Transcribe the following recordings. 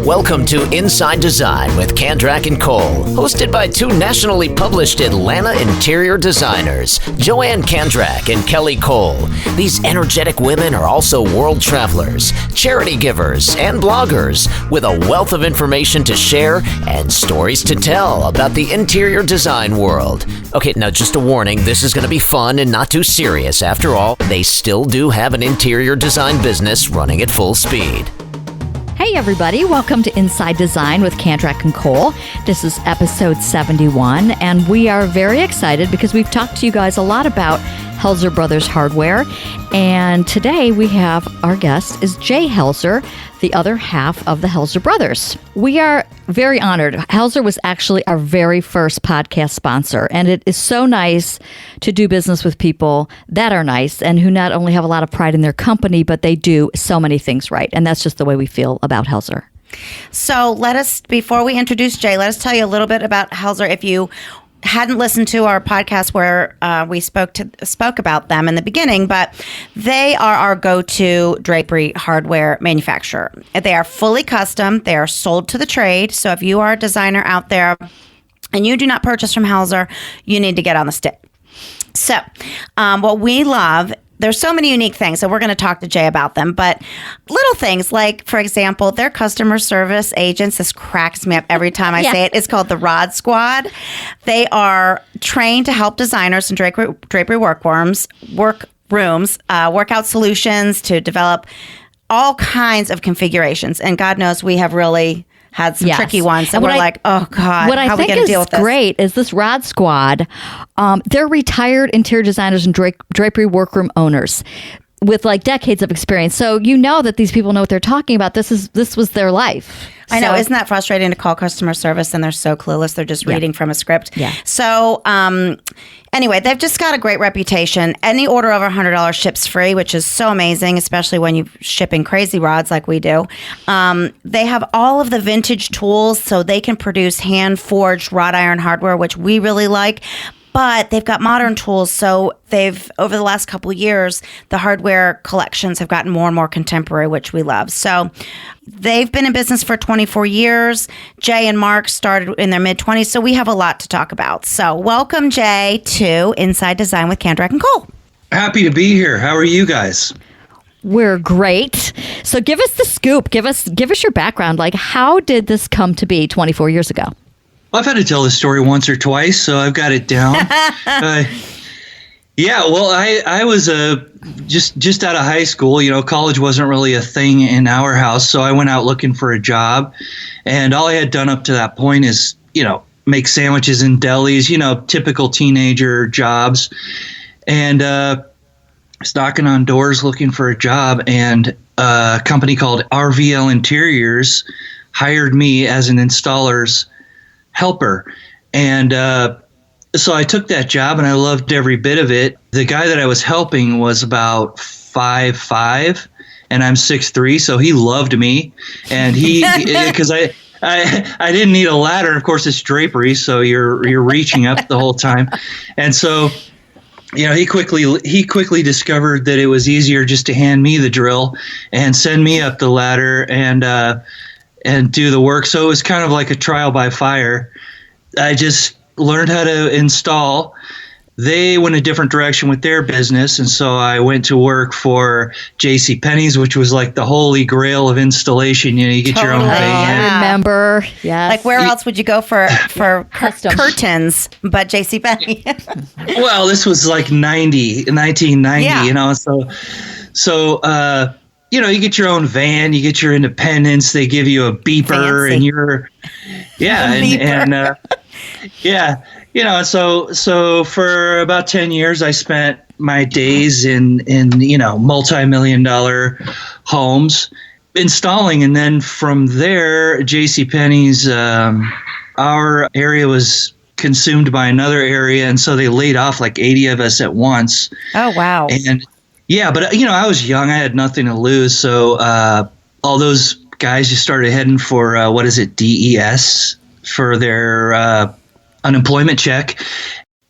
Welcome to Inside Design with Kandrac and Kole, hosted by two nationally published Atlanta interior designers, Joanne Kandrac and Kelly Kole. These energetic women are also world travelers, charity givers, and bloggers with a wealth of information to share and stories to tell about the interior design world. Okay, now just a warning, this is going to be fun and not too serious. After all, they still do have an interior design business running at full speed. Hey everybody, welcome to Inside Design with Kandrac and Kole. This is episode 71, and we are very excited because we've talked to you guys a lot about Helser Brothers hardware, and today we have our guest is Jay Helser, the other half of the Helser Brothers. We are very honored. Helser was actually our very first podcast sponsor, and it is so nice to do business with people that are nice and who not only have a lot of pride in their company, but they do so many things right, and that's just the way we feel about Helser. So before we introduce Jay, let us tell you a little bit about Helser. If you hadn't listened to our podcast where we spoke about them in the beginning, but they are our go-to drapery hardware manufacturer. They are fully custom. They are sold to the trade. So if you are a designer out there and you do not purchase from Helser, you need to get on the stick. So what we love, there's so many unique things, so we're going to talk to Jay about them. But little things like, for example, their customer service agents, this cracks me up every time I say it, it's called the Rod Squad. They are trained to help designers and drapery workrooms, work out solutions to develop all kinds of configurations. And God knows we have really had some tricky ones, and we're like, oh God, what I think is great is this Rod Squad. They're retired interior designers and drapery workroom owners with like decades of experience. So you know that these people know what they're talking about. This was their life. I know. Isn't that frustrating to call customer service and they're so clueless? They're just reading from a script. Yeah. So anyway, they've just got a great reputation. Any order over $100 ships free, which is so amazing, especially when you're shipping crazy rods like we do. They have all of the vintage tools, so they can produce hand-forged wrought iron hardware, which we really like. But they've got modern tools, so over the last couple of years, the hardware collections have gotten more and more contemporary, which we love. So they've been in business for 24 years. Jay and Mark started in their mid-20s, so we have a lot to talk about. So welcome, Jay, to Inside Design with Kandrac and Kole. Happy to be here. How are you guys? We're great. So give us the scoop. Give us your background. Like, how did this come to be 24 years ago? I've had to tell this story once or twice, so I've got it down. I was just out of high school. You know, college wasn't really a thing in our house, so I went out looking for a job. And all I had done up to that point is, make sandwiches in delis, typical teenager jobs. And I was knocking on doors looking for a job, and a company called RVL Interiors hired me as an installer's helper. And so I took that job and I loved every bit of it. The guy that I was helping was about 5'5", and I'm 6'3", so he loved me. And he, because I didn't need a ladder. Of course, it's drapery, so you're reaching up the whole time. And so, he quickly discovered that it was easier just to hand me the drill and send me up the ladder and do the work. So it was kind of like a trial by fire. I just learned how to install. They went a different direction with their business, and so I went to work for JCPenney's, which was like the holy grail of installation. You get your own van. I remember. Yes. Like, where else would you go for curtains but JCPenney? Well, this was like 1990, yeah. So you get your own van, you get your independence. They give you a beeper, Fancy. and you're, So for about 10 years, I spent my days in multi-million-dollar homes installing, and then from there, JCPenney's, our area was consumed by another area, and so they laid off like 80 of us at once. Oh wow! And yeah, but I was young. I had nothing to lose. So all those guys just started heading for DES for their unemployment check.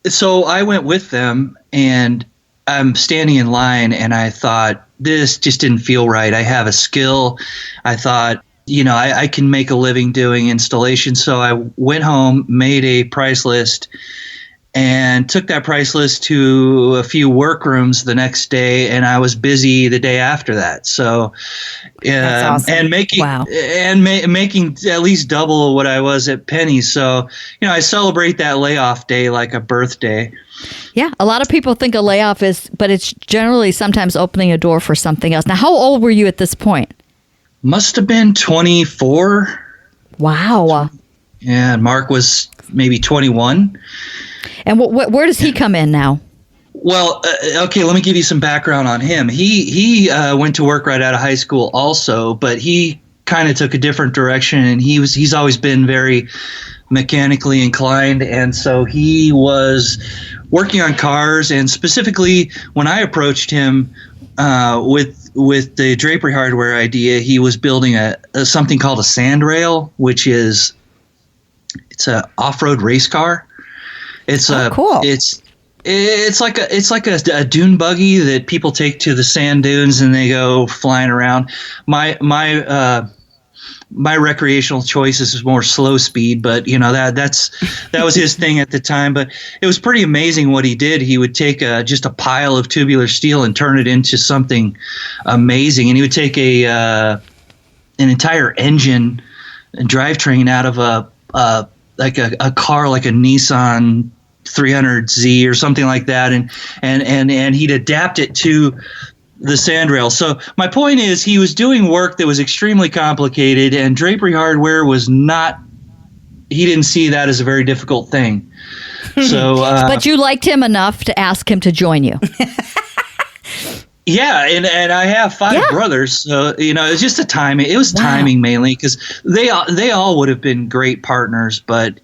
So I went with them, and I'm standing in line, and I thought, this just didn't feel right. I have a skill. I thought, I can make a living doing installation. So I went home, made a price list, and took that price list to a few workrooms the next day, and I was busy the day after that. So, That's awesome. and making Wow. making at least double what I was at Penny's. So, I celebrate that layoff day like a birthday. Yeah, a lot of people think a layoff but it's generally sometimes opening a door for something else. Now, how old were you at this point? Must have been 24. Wow. Yeah, and Mark was maybe 21. And where does he come in now? Well, okay, let me give you some background on him. He went to work right out of high school also, but he kind of took a different direction, and he's always been very mechanically inclined, and so he was working on cars. And specifically, when I approached him with the drapery hardware idea, he was building something called a sandrail, which it's a off-road race car. It's cool. It's like a dune buggy that people take to the sand dunes and they go flying around. My recreational choices is more slow speed, but that was his thing at the time. But it was pretty amazing what he did. He would take just a pile of tubular steel and turn it into something amazing. And he would take an entire engine and drivetrain out of a car like a Nissan 300Z or something like that, and he'd adapt it to the sandrail. So my point is, he was doing work that was extremely complicated, and drapery hardware was not. He didn't see that as a very difficult thing. So, but you liked him enough to ask him to join you. Yeah, and I have five brothers, so it's just a timing. It was timing mainly, because they all would have been great partners, but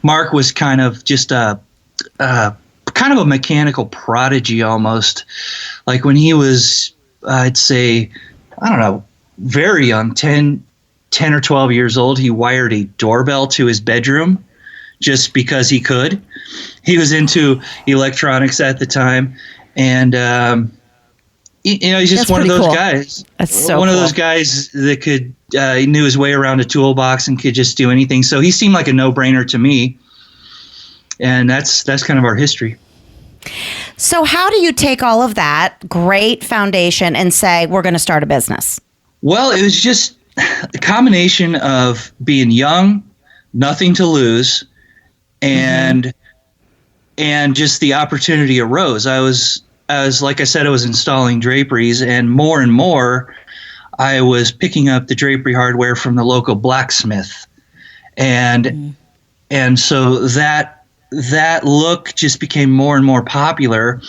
Mark was kind of just a mechanical prodigy almost. Like when he was, I'd say, I don't know, very young, 10 or 12 years old, he wired a doorbell to his bedroom just because he could. He was into electronics at the time, and he's just one of those guys. That's so one cool. of those guys that could he knew his way around a toolbox and could just do anything. So he seemed like a no-brainer to me, and that's kind of our history. So how do you take all of that great foundation and say, we're going to start a business? Well, it was just a combination of being young, nothing to lose, and just the opportunity arose. I was, like I said, I was installing draperies, and more, I was picking up the drapery hardware from the local blacksmith, and so that look just became more and more popular,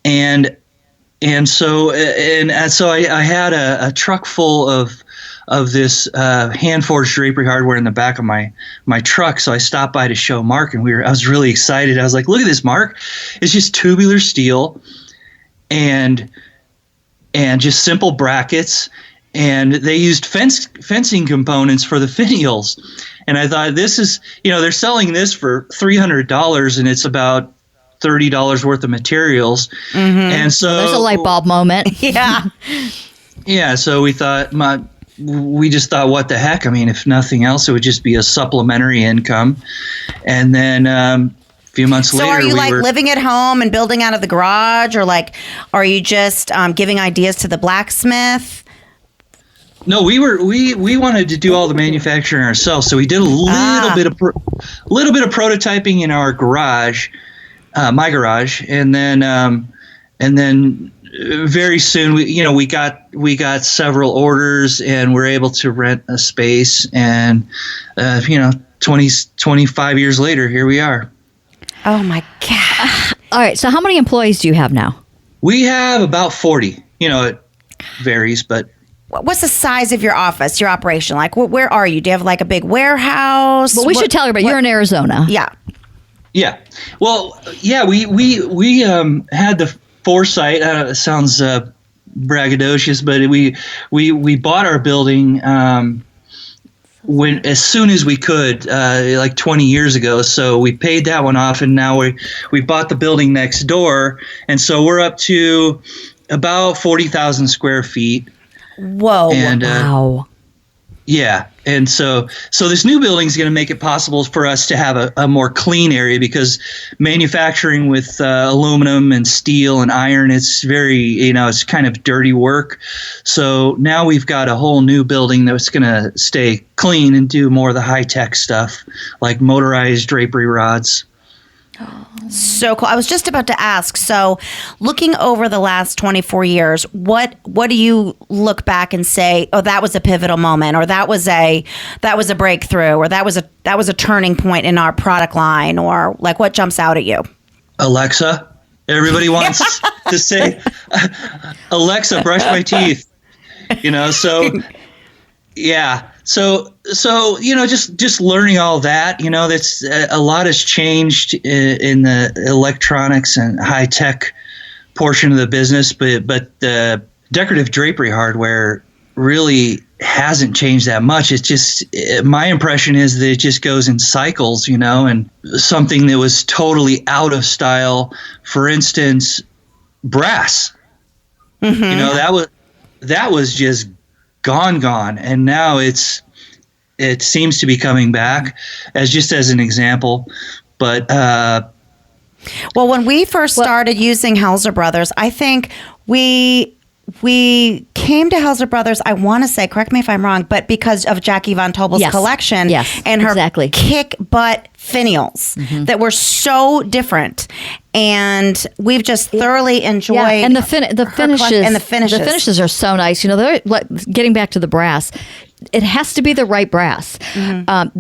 and so I had a truck full of this hand forged drapery hardware in the back of my truck. So I stopped by to show Mark, and I was really excited. I was like, "Look at this, Mark! It's just tubular steel, and just simple brackets, and they used fencing components for the finials." And I thought, this is, they're selling this for $300, and it's about $30 worth of materials. Mm-hmm. And so there's a light bulb moment. Yeah. Yeah. So we just thought, what the heck? I mean, if nothing else, it would just be a supplementary income. And then a few months later, so are you living at home and building out of the garage, or are you just giving ideas to the blacksmith? No, we wanted to do all the manufacturing ourselves, so we did a little bit of prototyping in our garage, my garage, and then very soon we got several orders, and we're able to rent a space, and 25 years later, here we are. Oh my God! All right, so how many employees do you have now? We have about 40. It varies, but. What's the size of your office, your operation? Where are you? Do you have a big warehouse? Well, we should tell everybody you're in Arizona. Yeah. Yeah. Well, yeah, we had the foresight. It sounds braggadocious, but we bought our building as soon as we could, 20 years ago. So we paid that one off, and now we bought the building next door, and so we're up to about 40,000 square feet. Whoa! And, Wow. Yeah. And so this new building is going to make it possible for us to have a more clean area, because manufacturing with aluminum and steel and iron, it's very, it's kind of dirty work. So now we've got a whole new building that's going to stay clean and do more of the high-tech stuff, like motorized drapery rods. So cool. I was just about to ask. So, looking over the last 24 years, what do you look back and say, "Oh, that was a pivotal moment," or that was a breakthrough, or that was a turning point in our product line, or like what jumps out at you? Alexa. Everybody wants to say, "Alexa, brush my teeth." So yeah. So just learning all that, that's a lot has changed in the electronics and high tech portion of the business, but the decorative drapery hardware really hasn't changed that much. It's just, my impression is that it just goes in cycles, and something that was totally out of style, for instance, brass. Mm-hmm. That was just gone, and now it seems to be coming back as an example. But well, when we first started using Helser Brothers, I think we came to Helser Brothers, I want to say, correct me if I'm wrong, but because of Jackie Von Tobel's collection and her kick butt finials that were so different. And we've just thoroughly enjoyed and the finishes. The finishes are so nice. They're getting back to the brass. It has to be the right brass. On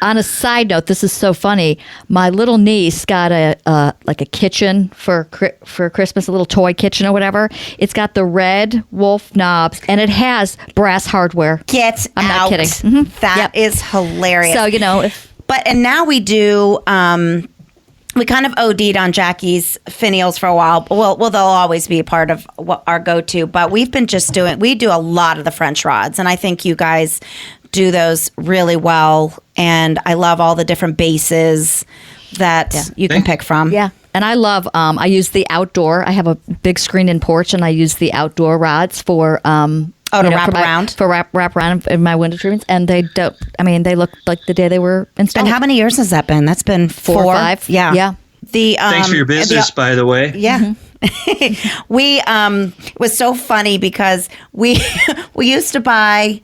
a side note, this is so funny. My little niece got a kitchen for Christmas, a little toy kitchen or whatever. It's got the red wolf knobs and it has brass hardware. I'm not kidding. Mm-hmm. That is hilarious. So and now we do. We kind of OD'd on Jackie's finials for a while. Well, they'll always be a part of our go-to. But we've been we do a lot of the French rods. And I think you guys do those really well. And I love all the different bases that you can pick from. Yeah. And I love, I use the outdoor. I have a big screened-in porch, and I use the outdoor rods for... wrap around? For wrap around in my window treatments. And they don't, they look like the day they were installed. And how many years has that been? That's been 4 or 5? Yeah. Yeah. Thanks for your business, by the way. Yeah. We, it was so funny because we used to buy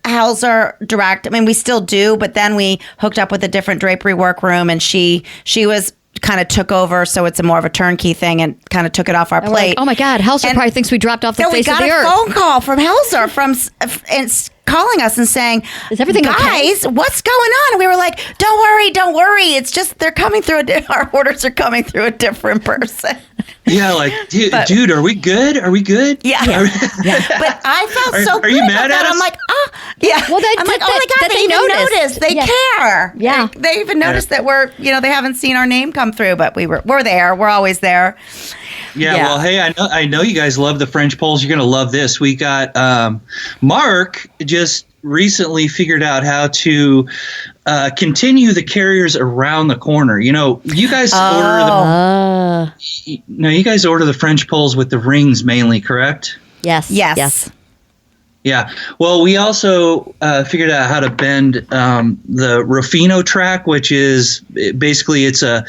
Helser direct. We still do, but then we hooked up with a different drapery workroom, and she was kind of took over, so it's more of a turnkey thing, and kind of took it off our plate. Like, oh my God, Helser probably thinks we dropped off the face of the earth. We got a phone call from Helser and calling us and saying, "Is everything guys, okay? What's going on?" And we were like, "Don't worry. It's just they're coming through. Our orders are coming through a different person." Yeah, like, dude, are we good? Are we good? Yeah. But I felt so good. Are you mad at us? I'm like, yeah. Well, I'm like, oh my God, they even noticed. They care. Yeah. They even noticed that we're, they haven't seen our name come through, but we're there. We're always there. Yeah. Well, hey, I know you guys love the French poles. You're going to love this. We got Mark just recently figured out how to continue the carriers around the corner. You guys order the French poles with the rings mainly, correct? Yes. Yeah. Well, we also figured out how to bend the Rufino track, which is basically it's a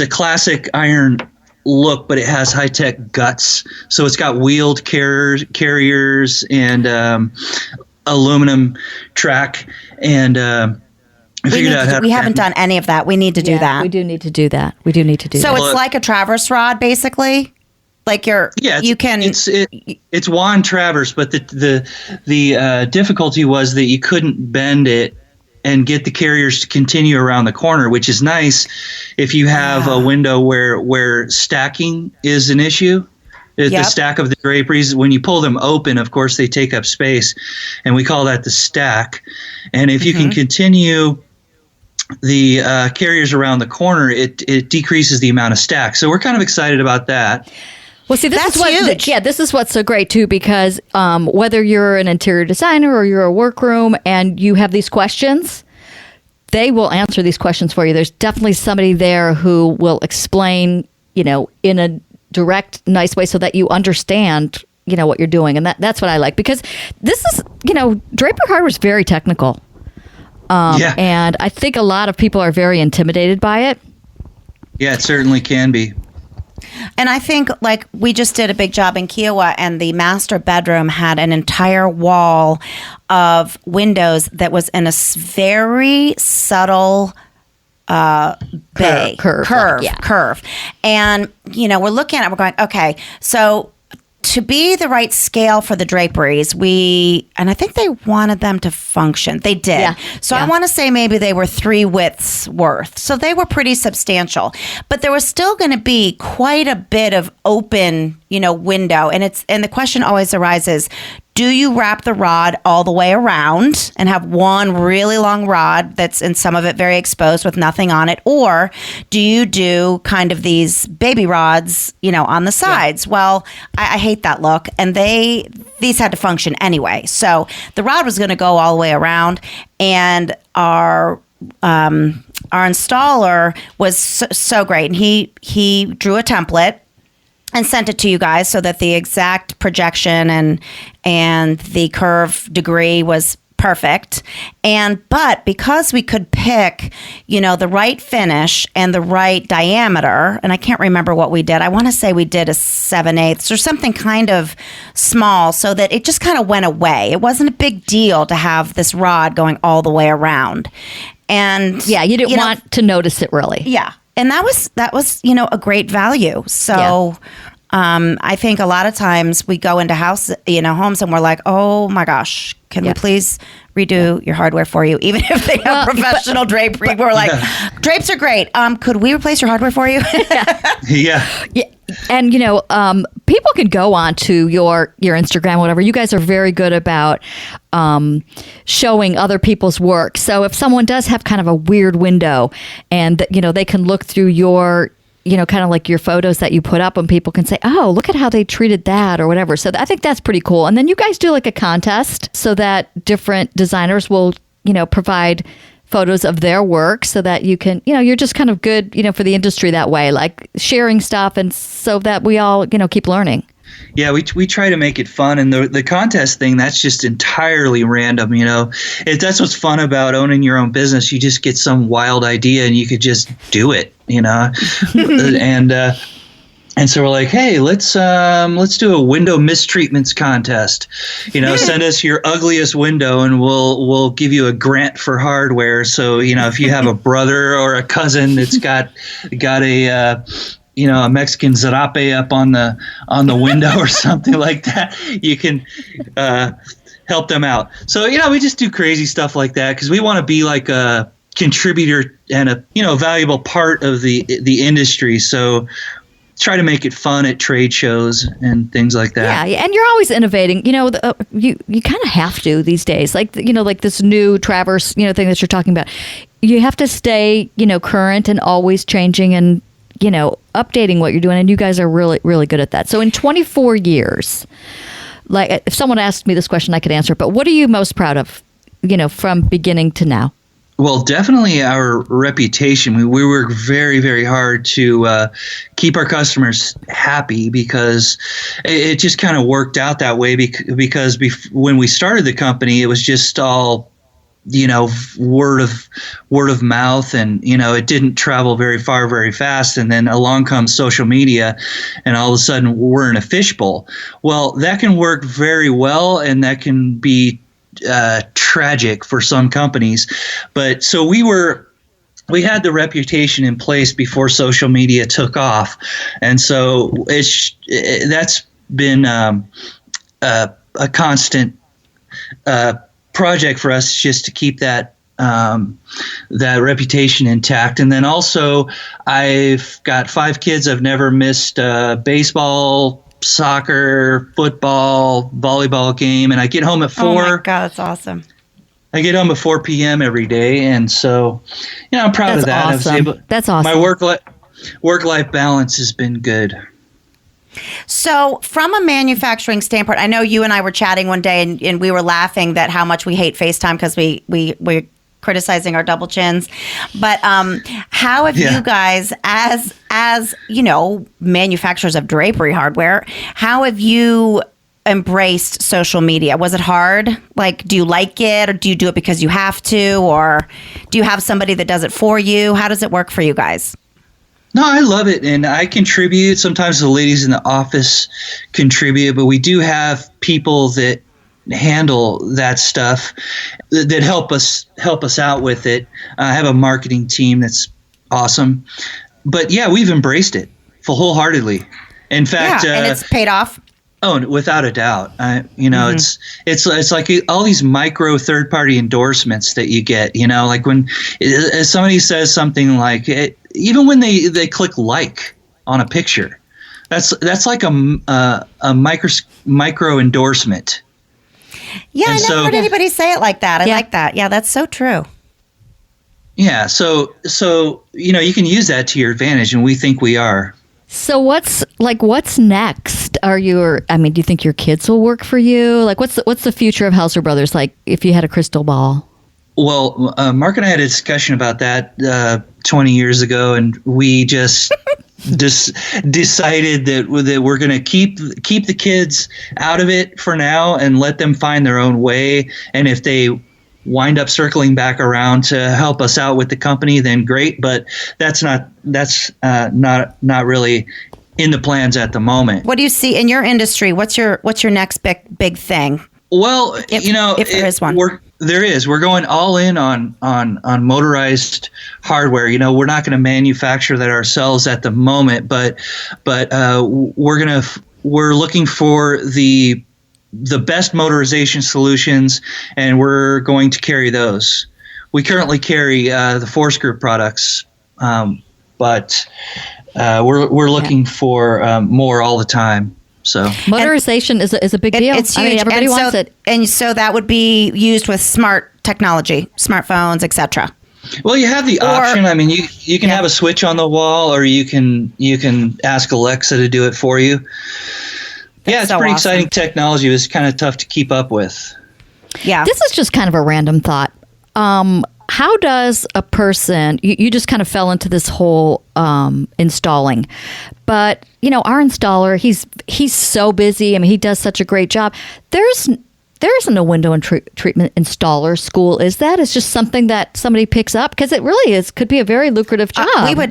classic iron look, but it has high-tech guts. So it's got wheeled carriers and aluminum track, and we haven't done any of that. We need to do that. We do need to do that. So it's like a traverse rod, basically. Like it's wand traverse, but the difficulty was that you couldn't bend it and get the carriers to continue around the corner, which is nice if you have a window where stacking is an issue. The stack of the draperies, when you pull them open, of course, they take up space, and we call that the stack. And if you can continue the carriers around the corner, it decreases the amount of stack. So we're kind of excited about that. Well, see, That's huge. This is what's so great too, because whether you're an interior designer or you're a workroom and you have these questions, they will answer these questions for you. There's definitely somebody there who will explain, in a direct, nice way so that you understand, what you're doing. And that's what I like, because this is, drapery hardware is very technical. And I think a lot of people are very intimidated by it. Yeah, it certainly can be. And I think, like, we just did a big job in Kiowa, and the master bedroom had an entire wall of windows that was in a very subtle curve. And, we're looking at it, we're going, okay, so to be the right scale for the draperies, and I think they wanted them to function. They did. Yeah. So I want to say maybe they were 3 widths worth. So they were pretty substantial. But there was still going to be quite a bit of open, window. And the question always arises, do you wrap the rod all the way around and have one really long rod that's in some of it very exposed with nothing on it? Or do you do kind of these baby rods, on the sides? Yeah. Well, I hate that look. And these had to function anyway. So the rod was going to go all the way around. And our installer was so great. And he drew a template and sent it to you guys so that the exact projection and the curve degree was perfect. But because we could pick, the right finish and the right diameter, and I can't remember what we did. I want to say we did a 7/8 or something kind of small, so that it just kind of went away. It wasn't a big deal to have this rod going all the way around. And yeah, you didn't want to notice it really. Yeah. And that was a great value. So I think a lot of times we go into homes and we're like, oh my gosh, can we please redo your hardware for you? Even if they have professional drapery, we're like, drapes are great. Could we replace your hardware for you? Yeah. And people can go on to your Instagram, whatever. You guys are very good about showing other people's work. So if someone does have kind of a weird window, and they can look through your kind of like your photos that you put up, and people can say, oh, look at how they treated that or whatever. So I think that's pretty cool. And then you guys do like a contest so that different designers will provide photos of their work, so that you can, you're just kind of good, for the industry that way, like sharing stuff, and so that we all, keep learning. Yeah, we try to make it fun, and the contest thing, that's just entirely random. That's what's fun about owning your own business. You just get some wild idea and you could just do it. And so we're like, hey, let's do a window mistreatments contest. Send us your ugliest window, and we'll give you a grant for hardware. So if you have a brother or a cousin that's got a a Mexican zarape up on the window or something like that, you can help them out. So we just do crazy stuff like that because we want to be like a contributor and a valuable part of the industry. So try to make it fun at trade shows and things like that. Yeah, and you're always innovating. You kind of have to these days. Like like this new Traverse thing that you're talking about. You have to stay current and always changing and updating what you're doing, and you guys are really, really good at that. So in 24 years, like if someone asked me this question, I could answer it, but what are you most proud of, from beginning to now? Well, definitely our reputation. We work very, very hard to keep our customers happy, because it just kind of worked out that way because when we started the company, it was just all word of mouth, and it didn't travel very far very fast, and then along comes social media, and all of a sudden we're in a fishbowl. Well, that can work very well, and that can be tragic for some companies. But so we had the reputation in place before social media took off, and so that's been a constant project for us, just to keep that reputation intact. And then also, I've got 5 kids. I've never missed baseball, soccer, football, volleyball game, and I get home at 4. Oh my God, that's awesome. I get home at 4 p.m. every day, and so I'm proud of that. Awesome. That's awesome. My work-life balance has been good. So from a manufacturing standpoint, I know you and I were chatting one day, and we were laughing that how much we hate FaceTime because we're criticizing our double chins. But how have you guys, as manufacturers of drapery hardware, how have you embraced social media? Was it hard? Like, do you like it, or do you do it because you have to, or do you have somebody that does it for you? How does it work for you guys? No, I love it, and I contribute. Sometimes the ladies in the office contribute, but we do have people that handle that stuff that help us out with it. I have a marketing team that's awesome, but yeah, we've embraced it wholeheartedly. In fact, and it's paid off. Oh, without a doubt. It's like all these micro third-party endorsements that you get, like when somebody says something like it, even when they click like on a picture, that's like a micro endorsement. Yeah, I never heard anybody say it like that. I like that. Yeah, that's so true. Yeah, so you can use that to your advantage, and we think we are. So what's next? Do you think your kids will work for you? Like, what's the future of Helser Brothers? Like, if you had a crystal ball? Well, Mark and I had a discussion about that 20 years ago, and we just decided that we're going to keep the kids out of it for now and let them find their own way. And if they wind up circling back around to help us out with the company, then great. But that's not really in the plans at the moment. What do you see in your industry? What's your next big thing? Well, if there is one. There is. We're going all in on motorized hardware. We're not going to manufacture that ourselves at the moment, but we're looking for the best motorization solutions, and we're going to carry those. We currently carry the Force Group products, but we're looking for more all the time. So motorization is a big deal. It's huge. Everybody wants it. And so that would be used with smart technology, smartphones, etc. Well, you have the option. I mean, you can have a switch on the wall, or you can ask Alexa to do it for you. It's pretty exciting technology. It was kind of tough to keep up with. Yeah. This is just kind of a random thought. How does a person, you just kind of fell into this whole installing, but our installer, he's so busy. I mean, he does such a great job. There isn't a window and treatment installer school, is that? It's just something that somebody picks up, because it really could be a very lucrative job.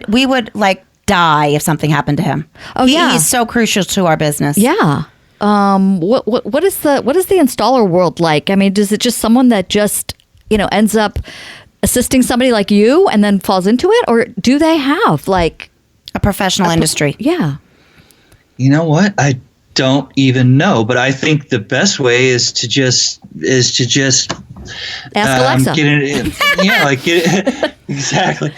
We would like die if something happened to him. Oh yeah, he's so crucial to our business. Yeah. What is the installer world like? I mean, is it just someone that just ends up assisting somebody like you and then falls into it, or do they have like a professional industry? Yeah. You know what? I don't even know, but I think the best way is to just ask Alexa. Exactly.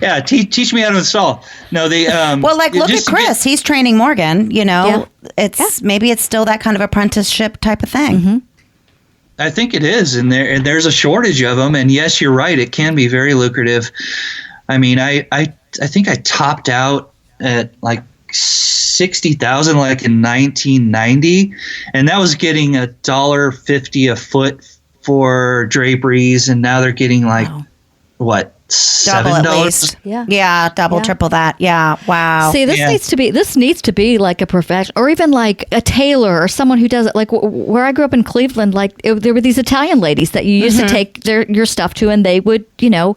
Yeah, teach me how to install. No, they well, like look at Chris. He's training Morgan. Maybe it's still that kind of apprenticeship type of thing. Mm-hmm. I think it is, and there's a shortage of them. And yes, you're right; it can be very lucrative. I mean, I think I topped out at like 60,000, like in 1990, and that was getting $1.50 a foot for draperies, and now they're getting like what? Double $7? At least. Yeah, double, triple that. Yeah, wow. See, this needs to be like a professional, or even like a tailor or someone who does it. Like where I grew up in Cleveland, like there were these Italian ladies that you used to take your stuff to, and they would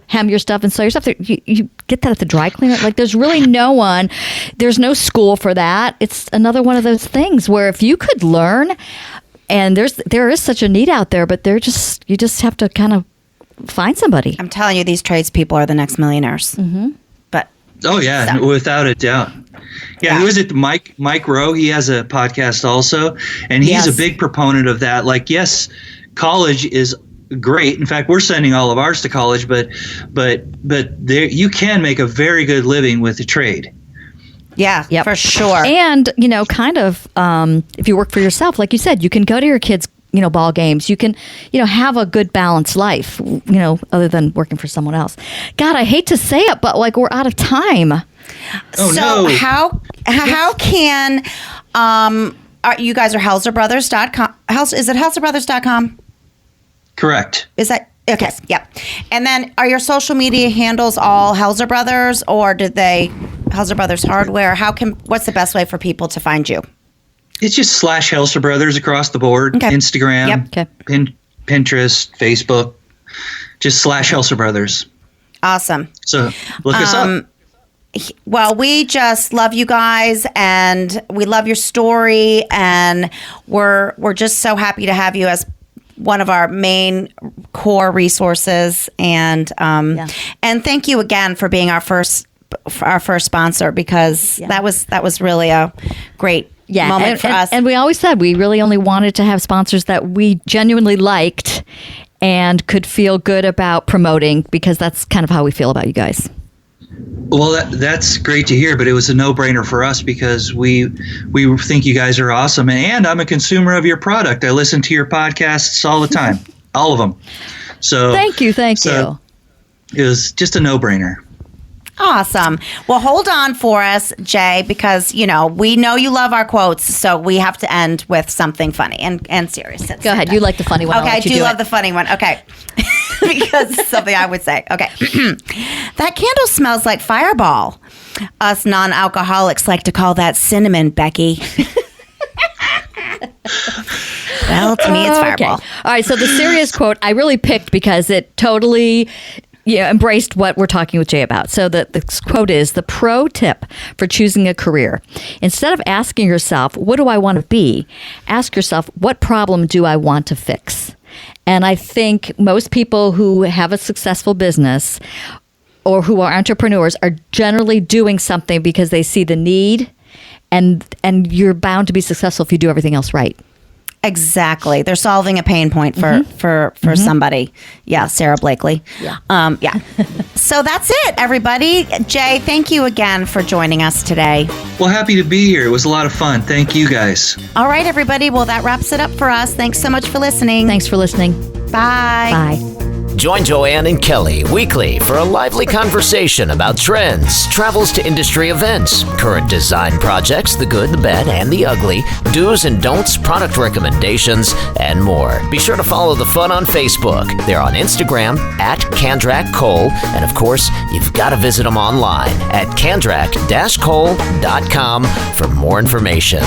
hem your stuff and sew your stuff. You get that at the dry cleaner. Like there's really there's no school for that. It's another one of those things where if you could learn, and there is such a need out there, but you just have to kind of find somebody. I'm telling you, these tradespeople are the next millionaires. Mm-hmm. But without a doubt. Yeah, who is it? Mike Rowe. He has a podcast also, and he's a big proponent of that. Like, yes, college is great. In fact, we're sending all of ours to college, but there you can make a very good living with the trade. Yeah, for sure. And kind of if you work for yourself, like you said, you can go to your kids' ball games. You can, have a good balanced life, other than working for someone else. God, I hate to say it, but like we're out of time. Oh, so no. How can, you guys are HelserBrothers.com. Is it HelserBrothers.com? Correct. Is that, okay. Yes. Yep. And then are your social media handles all Helser Brothers, or did they Helser Brothers Hardware? What's the best way for people to find you? It's just /Helser Brothers across the board. Okay. Instagram, Yep. Okay. Pinterest, Facebook, just /Helser Brothers. Awesome. So look us up. Well, we just love you guys, and we love your story, and we're just so happy to have you as one of our main core resources. And and thank you again for being our first sponsor, because that was really a great moment for us. And we always said we really only wanted to have sponsors that we genuinely liked and could feel good about promoting, because that's kind of how we feel about you guys. Well, that's great to hear, but it was a no-brainer for us because we think you guys are awesome, and I'm a consumer of your product. I listen to your podcasts all the time, all of them. So thank you. It was just a no-brainer. Awesome. Well, hold on for us, Jay, because, we know you love our quotes, so we have to end with something funny and serious. Go ahead. You like the funny one. Okay, I do love the funny one. Okay. Because it's something I would say. Okay. That candle smells like Fireball. Us non-alcoholics like to call that cinnamon, Becky. Well, to me, it's Fireball. Okay. All right. So the serious quote I really picked because it totally embraced what we're talking with Jay about. So the quote is, the pro tip for choosing a career: instead of asking yourself, what do I want to be? Ask yourself, what problem do I want to fix? And I think most people who have a successful business or who are entrepreneurs are generally doing something because they see the need, and you're bound to be successful if you do everything else right. Exactly. They're solving a pain point for somebody. Yeah, Sarah Blakely. Yeah. So that's it, everybody. Jay, thank you again for joining us today. Well, happy to be here. It was a lot of fun. Thank you, guys. All right, everybody. Well, that wraps it up for us. Thanks so much for listening. Thanks for listening. Bye. Bye. Join Joanne and Kelly weekly for a lively conversation about trends, travels to industry events, current design projects, the good, the bad, and the ugly, do's and don'ts, product recommendations, and more. Be sure to follow the fun on Facebook. They're on Instagram at Kandrac Kole, and of course, you've got to visit them online at kandrac-kole.com for more information.